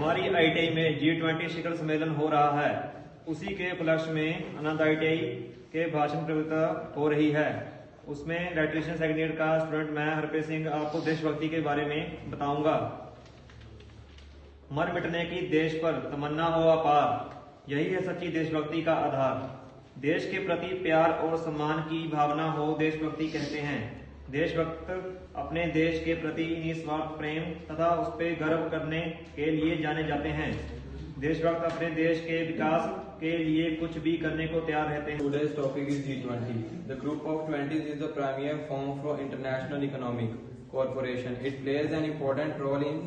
हमारी आईटीआई में G20 शिखर सम्मेलन हो रहा है। उसी के उपलक्ष्य में आनंद आईटीआई के भाषण प्रतियोगिता हो रही है। उसमें इलेक्ट्रीशियन सेकंड ईयर का स्टूडेंट मैं हरप्रीत सिंह आपको देशभक्ति के बारे में बताऊंगा। मर मिटने की देश पर तमन्ना हो अपार, यही है सच्ची देशभक्ति का आधार। देश के प्रति प्यार और सम्मान की भावना हो देशभक्ति कहते हैं। देशभक्त अपने देश के प्रति निस्वार्थ प्रेम तथा उस पर गर्व करने के लिए जाने जाते हैं। देशभक्त अपने देश के विकास के लिए कुछ भी करने को तैयार रहते हैं। Today's topic is G20. The group of 20s is the premier forum for international economic cooperation. It plays an important role in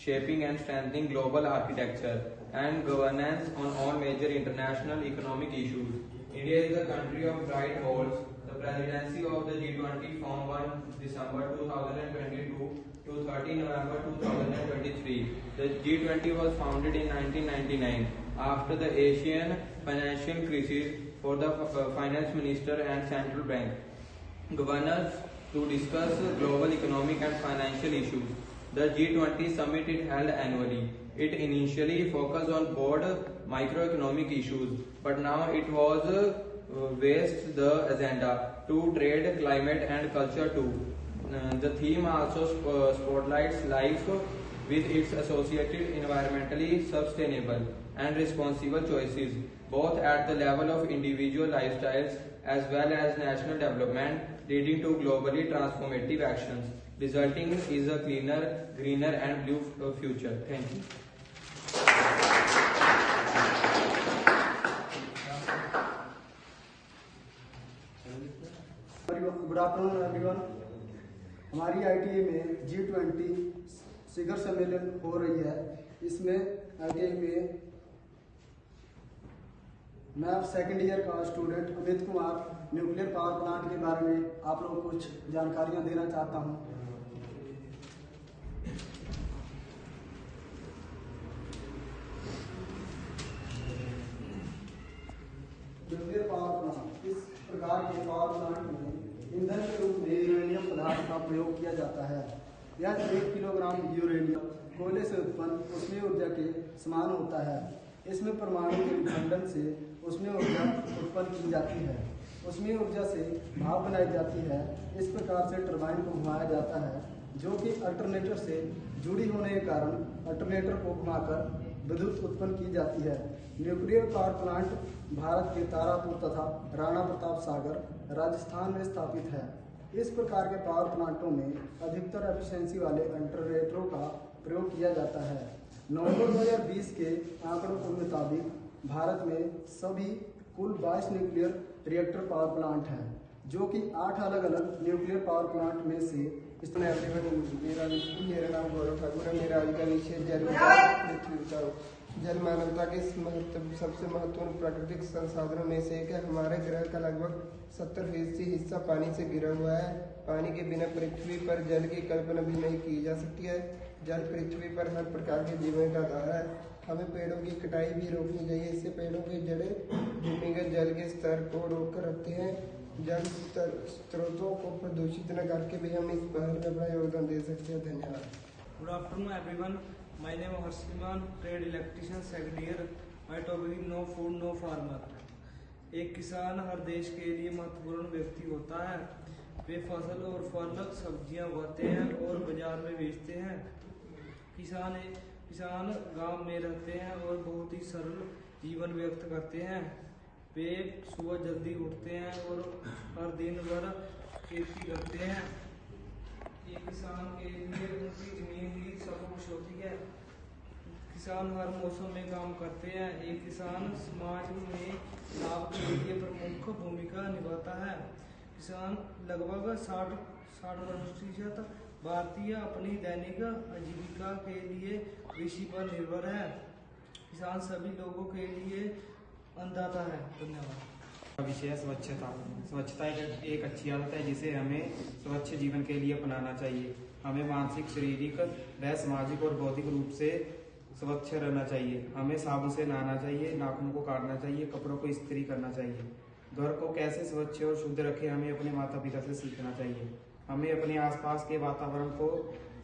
shaping and strengthening global architecture and governance on all major international economic issues. India is the country of bright goals. The presidency of the G20 from 1 December 2022 to 30 November 2023. The G20 was founded in 1999 after the Asian financial crisis for the finance minister and central bank governors to discuss global economic and financial issues. The G20 summit is held annually. It initially focused on broad microeconomic issues, but now it was vasts the agenda to trade, climate and culture too. The theme also spotlights life with its associated environmentally sustainable and responsible choices, both at the level of individual lifestyles as well as national development, leading to globally transformative actions. Resulting is a cleaner, greener and blue future. Thank you. Good afternoon everyone. हमारी ITI में G20 शिखर सम्मेलन हो रही है। इसमें ITI में मैं second year का student Amit Kumar nuclear power plant के बारे में आप लोगों को कुछ जानकारियां देना चाहता हूं। न्यूक्लियर पावर प्लांट इस प्रकार के पावर प्लांट में ईंधन के रूप में यूरेनियम पदार्थ का प्रयोग किया जाता है। यह 1 किलोग्राम यूरेनियम कोयले से उत्पन्न ऊष्मीय ऊर्जा के समान होता है। इसमें परमाणु के विखंडन से ऊष्मीय ऊर्जा उत्पन्न की जाती है। ऊष्मीय ऊर्जा से भाप बनाई जाती है। इस प्रकार से टरबाइन को घुमाया जाता है, जो कि अल्टरनेटर से जुड़ी होने के कारण अल्टरनेटर को घुमाकर विद्युत उत्पन्न की जाती है। न्यूक्लियर पावर प्लांट भारत के तारापुर तथा राणा प्रताप सागर राजस्थान में स्थापित है। इस प्रकार के पावर प्लांटों में अधिकतर एफिशिएंसी वाले अल्टरनेटरों का प्रयोग किया जाता है। नवंबर 2020 के आंकड़ों के मुताबिक भारत में सभी कुल 22 न्यूक्लियर रिएक्टर पावर प्लांट हैं, जो कि 8 अलग अलग न्यूक्लियर पावर प्लांट में से मेरा नाम गौरव ठाकुर है। मेरा आज का विषय जल मानवता के सबसे महत्वपूर्ण प्राकृतिक संसाधनों में से एक है। हमारे ग्रह का लगभग 70% हिस्सा पानी से घिरा हुआ है। पानी के बिना पृथ्वी पर जल की कल्पना भी नहीं की जा सकती है। जल पृथ्वी पर हर प्रकार के जीवन का आधार है। हमें पेड़ों की कटाई भी रोकनी चाहिए। इससे पेड़ों की जड़ें भूमिगत जल के स्तर को रोक कर रखते हैं। जल स्रोतों को प्रदूषित न करके भी हम इस पहल में अपना योगदान दे सकते हैं। धन्यवाद। Good afternoon everyone. My name is Harshiman, trade electrician second year. My topic is no food no farmer. एक किसान हर देश के लिए महत्वपूर्ण व्यक्ति होता है। वे फसल और फल सब्जियां उगाते हैं और बाजार में बेचते हैं। किसान गांव में रहते हैं और बहुत ही सरल जीवन व्यक्त करते हैं। वे सुबह जल्दी उठते हैं और हर दिन भर खेती करते हैं। ये किसान के लिए उनकी जमीन ही सब कुछ होती है। किसान हर मौसम में काम करते हैं। एक किसान समाज में लाभ के लिए प्रमुख भूमिका निभाता है। किसान लगभग 60% भारतीय अपनी दैनिक आजीविका के लिए कृषि पर निर्भर है। किसान सभी लोगों के लिए अन्नदाता है। धन्यवाद। विषय स्वच्छता। स्वच्छता एक अच्छी आदत है जिसे हमें स्वच्छ जीवन के लिए अपनाना चाहिए। हमें मानसिक, शारीरिक व सामाजिक और बौद्धिक रूप से स्वच्छ रहना चाहिए। हमें साबुन से नहाना चाहिए, नाखूनों को काटना चाहिए, कपड़ों को इस्त्री करना चाहिए। घर को कैसे स्वच्छ और शुद्ध रखें हमें अपने माता पिता से सीखना चाहिए। हमें अपने आसपास के वातावरण को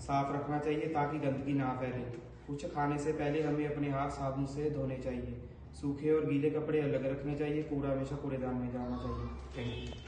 साफ रखना चाहिए ताकि गंदगी ना फैले। कुछ खाने से पहले हमें अपने हाथ साबुन से धोने चाहिए। सूखे और गीले कपड़े अलग रखने चाहिए। कूड़ा हमेशा कूड़ेदान में जाना चाहिए। Thank you.